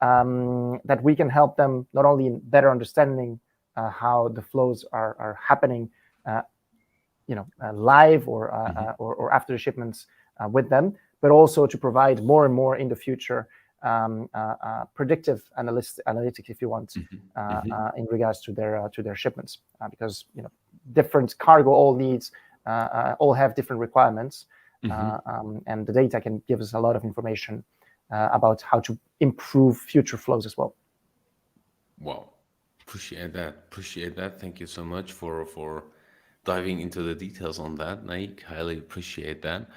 that we can help them not only in better understanding how the flows are happening, live or after the shipments with them, but also to provide more and more in the future predictive analytics, if you want, in regards to their shipments, because different cargo all have different requirements, and the data can give us a lot of information about how to improve future flows as well. Wow, appreciate that. Thank you so much for diving into the details on that, Naik. Highly appreciate that.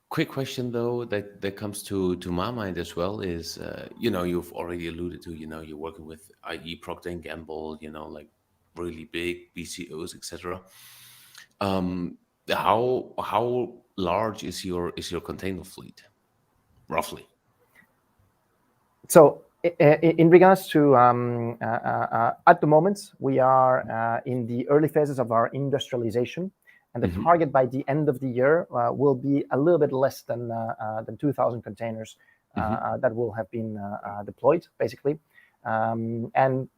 Quick question though that comes to my mind as well is you've already alluded to you're working with i.e. Procter and Gamble, like really big BCOs, etc. How large is your container fleet roughly? So in regards to at the moment, we are in the early phases of our industrialization, and the target by the end of the year will be a little bit less than 2,000 containers that will have been deployed, basically. And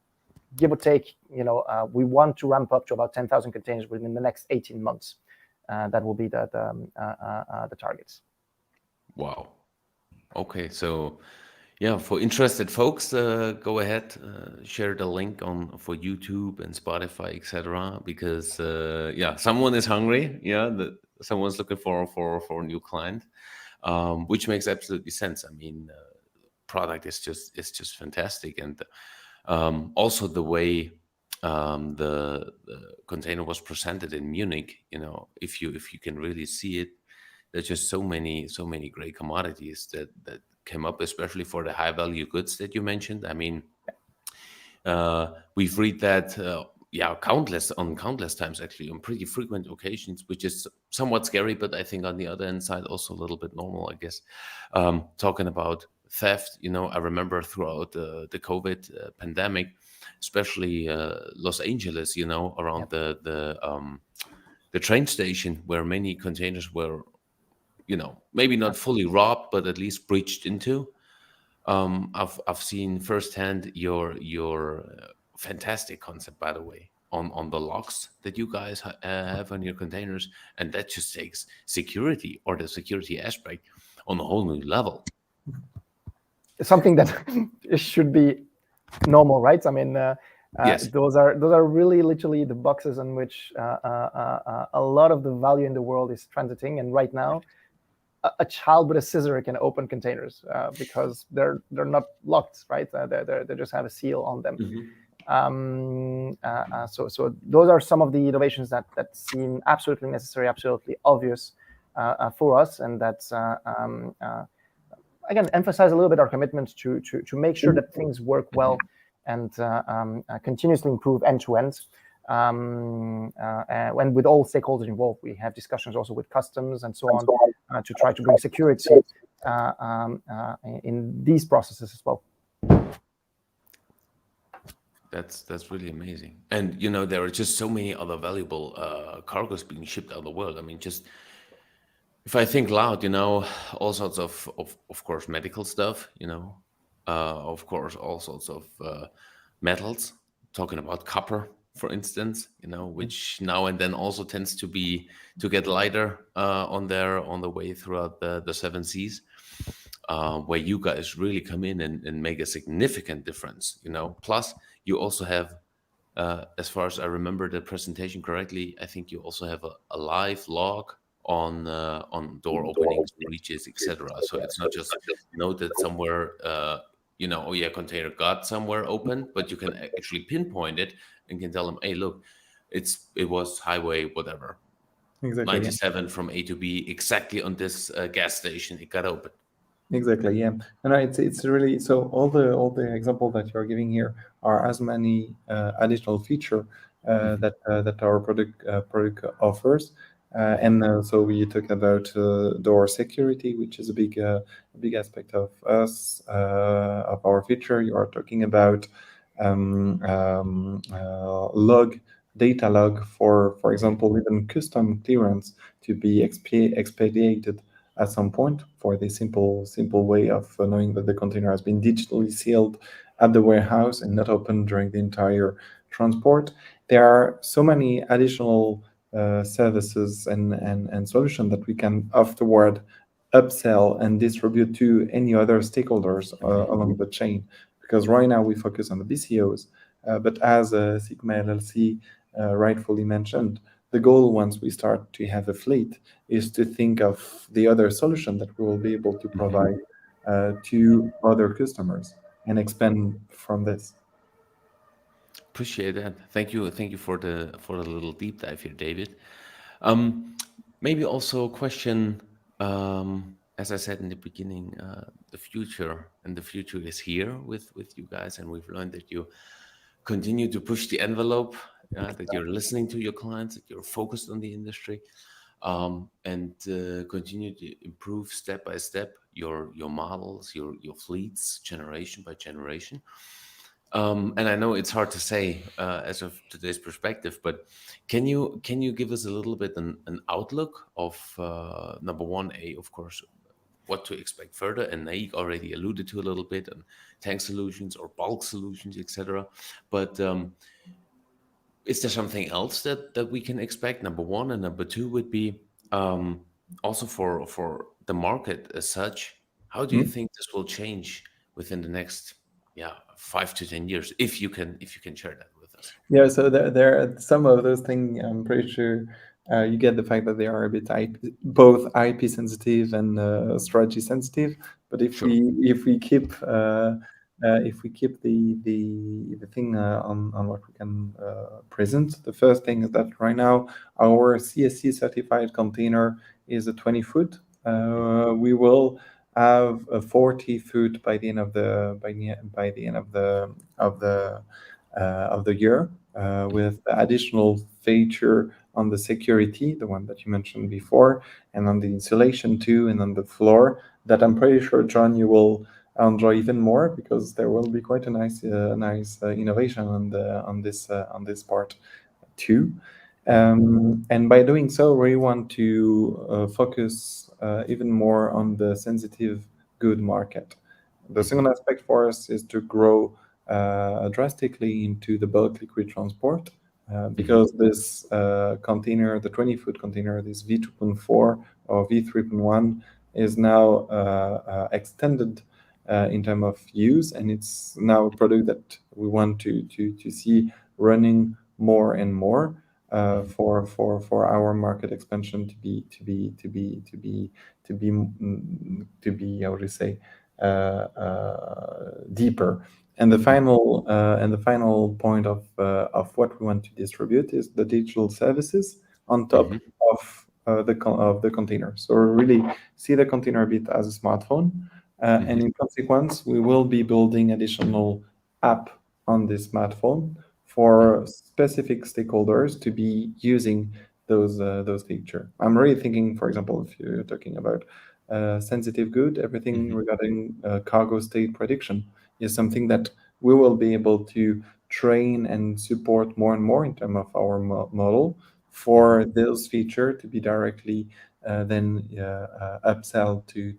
give or take, we want to ramp up to about 10,000 containers within the next 18 months. That will be the targets. Wow. Okay, so yeah, for interested folks, go ahead, share the link for YouTube and Spotify, etc. Because someone is hungry. Yeah, someone's looking for a new client, which makes absolutely sense. I mean, product is just fantastic, and also the way the container was presented in Munich. If you can really see it, there's just so many great commodities that came up, especially for the high value goods that you mentioned. I mean, we've read that countless times, actually, on pretty frequent occasions, which is somewhat scary, but I think on the other hand side also a little bit normal, I guess. Talking about theft, I remember throughout the COVID pandemic, especially Los Angeles, around the train station, where many containers were maybe not fully robbed, but at least breached into. I've seen firsthand your fantastic concept, by the way, on the locks that you guys have on your containers, and that just takes security, or the security aspect, on a whole new level. Something that should be normal, right? I mean, Yes. those are really literally the boxes on which a lot of the value in the world is transiting, and right now, a child with a scissor can open containers because they're not locked, right? They just have a seal on them. So those are some of the innovations that seem absolutely necessary, absolutely obvious for us, and that's again emphasize a little bit our commitment to make sure that things work well and continuously improve end to end. And with all stakeholders involved, we have discussions also with customs and so on to try to bring security in these processes as well. That's really amazing. And there are just so many other valuable cargoes being shipped out of the world. I mean, just if I think loud, all sorts of course, medical stuff, of course, all sorts of metals, talking about copper, for instance, which now and then also tends to get lighter on the way throughout the seven seas, where you guys really come in and make a significant difference. Plus you also have, as far as I remember the presentation correctly, I think you also have a live log on door openings, breaches, etc. So it's not just noted somewhere, container got somewhere open, but you can actually pinpoint it and can tell them, hey, look, it was highway whatever, Exactly. 97 from A to B, exactly on this gas station, it got open. Exactly, yeah. And it's really, so all the examples that you're giving here are as many additional feature that our product offers. And so we talk about door security, which is a big aspect of us, of our feature. You are talking about data log for example, even custom clearance to be expedited at some point, for the simple way of knowing that the container has been digitally sealed at the warehouse and not opened during the entire transport. There are so many additional services and solutions that we can afterward upsell and distribute to any other stakeholders along the chain. Because right now we focus on the BCOs, but as Sigma LLC rightfully mentioned, the goal, once we start to have a fleet, is to think of the other solution that we will be able to provide to other customers and expand from this. Appreciate that. Thank you for the little deep dive here, David. Maybe also a question as I said in the beginning, the future is here with you guys, and we've learned that you continue to push the envelope, that you're listening to your clients, that you're focused on the industry, and continue to improve step by step your models, your fleets, generation by generation. And I know it's hard to say as of today's perspective, but can you give us a little bit an outlook of number one, of course, what to expect further, and Naik already alluded to a little bit on tank solutions or bulk solutions, etc. But is there something else that we can expect? Number one, and number two would be also for the market as such. How do you Hmm? think this will change within the next 5 to 10 years, if you can share that with us? Yeah, so there are some of those things. I'm pretty sure you get the fact that they are a bit both IP sensitive and strategy sensitive. But Sure. if we keep the thing on what we can present, the first thing is that right now our CSC certified container is a 20 foot. We will have a 40 foot by the end of the end of the year, with the additional feature on the security, the one that you mentioned before, and on the insulation too, and on the floor, that I'm pretty sure, John, you will enjoy even more, because there will be quite a nice innovation on this part too. And by doing so, we want to focus even more on the sensitive good market. The second Mhm, aspect for us is to grow drastically into the bulk liquid transport, mhm, because this container, the 20-foot container, this V2.4 or V3.1, is now extended in terms of use, and it's now a product that we want to see running more and more mhm, for our market expansion to be, how would you say, deeper. And the final point of what we want to distribute is the digital services on top mhm, of the container. So really see the container a bit as a smartphone, and mhm, in consequence, we will be building additional app on this smartphone mhm, for specific stakeholders to be using those features. I'm really thinking, for example, if you're talking about sensitive good, everything mhm, regarding cargo state prediction is something that we will be able to train and support more and more in terms of our model mhm. for those features to be directly then upsell to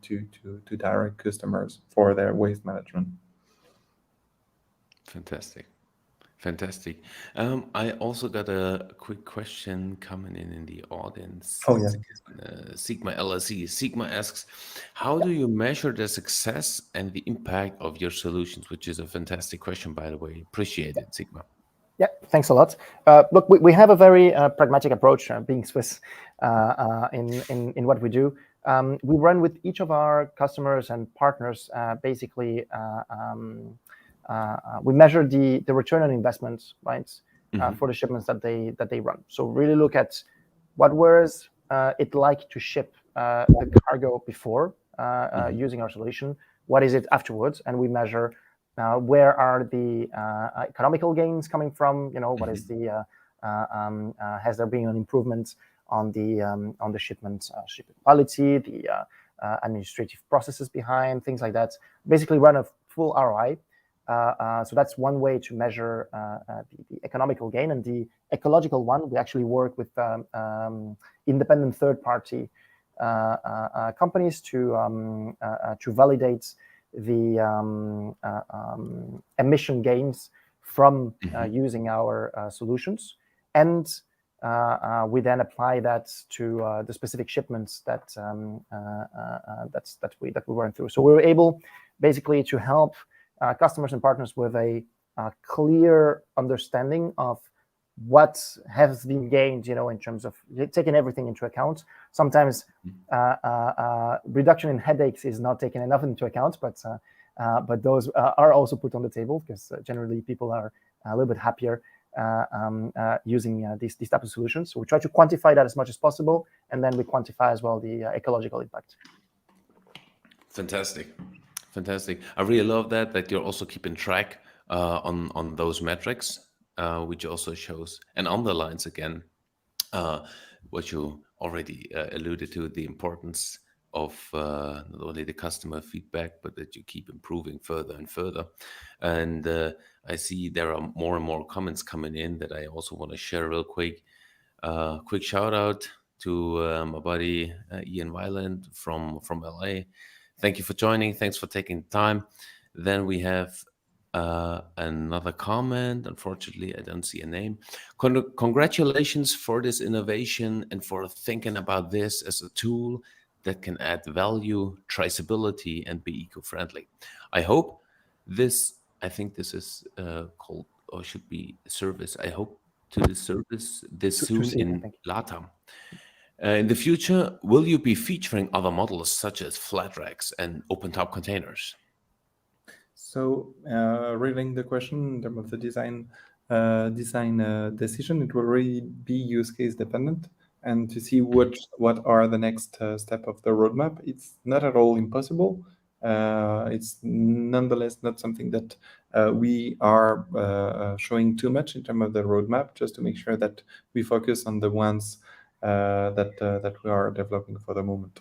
direct customers for their waste management. Fantastic. Fantastic. I also got a quick question coming in the audience. Oh yeah. It's again Sigma LSE. Sigma asks, how do you measure the success and the impact of your solutions? Which is a fantastic question, by the way. Appreciate it, Sigma. Yeah, thanks a lot. Look, we have a very pragmatic approach, being Swiss, in what we do. We run with each of our customers and partners. Basically, we measure the return on investment, right, Hmm. for the shipments that they run. So really look at what was it like to ship the cargo before Hmm. using our solution. What is it afterwards? And we measure where are the economical gains coming from? What is Hmm. the has there been an improvement on the shipment quality, the administrative processes behind, things like that. Basically, run a full ROI. So that's one way to measure the economical gain, and the ecological one. We actually work with independent third-party companies to validate the emission gains from Hmm. using our solutions, and we then apply that to the specific shipments that we run through. So we were able basically to help customers and partners with a clear understanding of what has been gained, in terms of taking everything into account. Sometimes reduction in headaches is not taken enough into account, but those are also put on the table, because generally people are a little bit happier using these type of solutions. So we try to quantify that as much as possible, and then we quantify as well the ecological impact. Fantastic. Fantastic. I really love that you're also keeping track on those metrics, which also shows and underlines again what you already alluded to, the importance of not only the customer feedback, but that you keep improving further and further. And I see there are more and more comments coming in that I also want to share real quick. Quick shout out to my buddy Ian Weiland from LA. Thank you for joining. Thanks for taking time. Then we have another comment. Unfortunately, I don't see a name. Congratulations for this innovation and for thinking about this as a tool that can add value, traceability, and be eco-friendly. I think this is called, or should be, service. I hope to service this soon in LATAM. In the future, will you be featuring other models such as flat racks and open-top containers? So, reading the question in terms of the design decision, it will really be use case dependent, and to see what are the next step of the roadmap. It's not at all impossible. It's nonetheless not something that we are showing too much in terms of the roadmap, just to make sure that we focus on the ones that we are developing for the moment.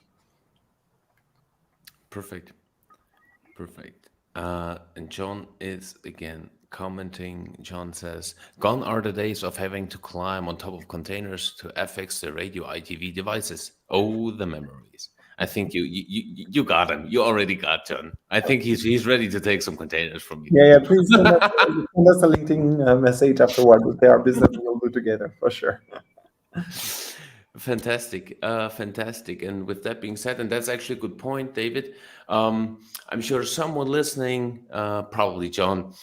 Perfect. And John is again commenting. John says, "Gone are the days of having to climb on top of containers to affix the radio ITV devices. Oh, the memories." I think you got him. You already got John. I think he's ready to take some containers from you. Yeah. Please send us a LinkedIn message afterward. If there are business, we'll do together for sure. Fantastic. And with that being said, and that's actually a good point, David. I'm sure someone listening, probably John,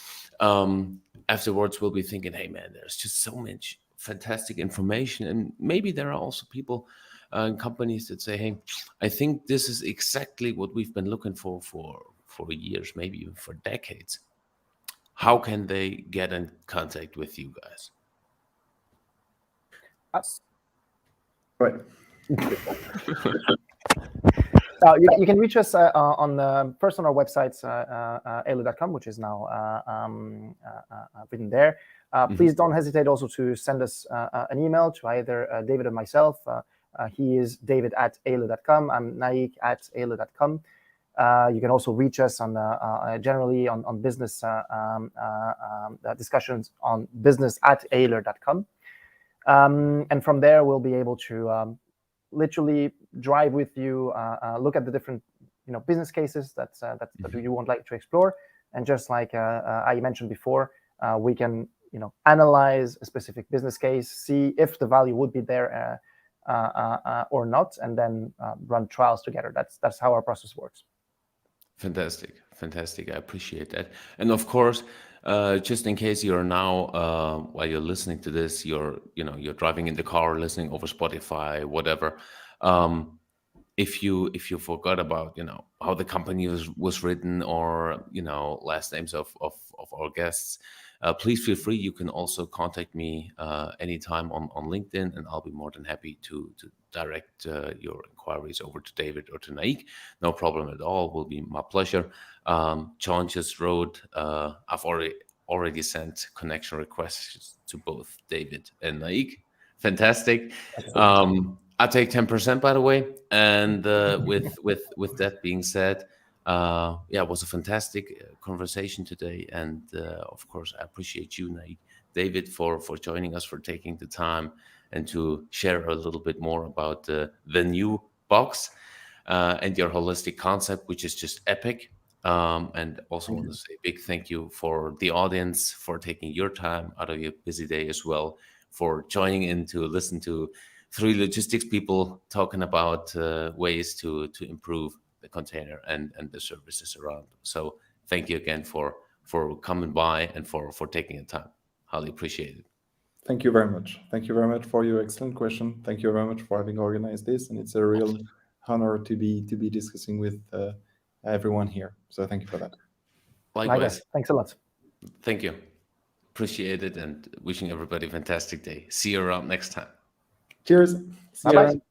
afterwards will be thinking, "Hey, man, there's just so much fantastic information." And maybe there are also people and companies that say, "Hey, I think this is exactly what we've been looking for years, maybe even for decades." How can they get in contact with you guys? Right. You can reach us first on our websites, AELER.com, which is now written there. Please don't hesitate also to send us an email to either David or myself. He is david@aeler.com. I'm naik@aeler.com. You can also reach us on generally on business discussions on business@aeler.com. And from there, we'll be able to literally drive with you, look at the different business cases that you would like to explore. And just like I mentioned before, we can analyze a specific business case, see if the value would be there or not, and then run trials together. That's how our process works. Fantastic. I appreciate that. And of course, just in case you're now, while you're listening to this, you're driving in the car, listening over Spotify, whatever. If you forgot about how the company was written, or last names of our guests, please feel free. You can also contact me anytime on LinkedIn, and I'll be more than happy to direct your inquiries over to David or to Naik. No problem at all. Will be my pleasure. John just wrote, I've already sent connection requests to both David and Naik. Fantastic. I take 10%, by the way. And with that being said, it was a fantastic conversation today. And of course, I appreciate you, Naik, David, for joining us, for taking the time and to share a little bit more about the new box and your holistic concept, which is just epic. And also want to say a big thank you for the audience for taking your time out of your busy day as well, for joining in to listen to three logistics people talking about ways to improve the container and the services around. So thank you again for coming by and for taking the time. Highly appreciate it. Thank you very much. Thank you very much for your excellent question. Thank you very much for having organized this, and it's a real honor to be discussing with everyone here. So thank you for that. Likewise. Thanks a lot. Thank you. Appreciate it, and wishing everybody a fantastic day. See you around next time. Cheers. See you Bye-bye. around.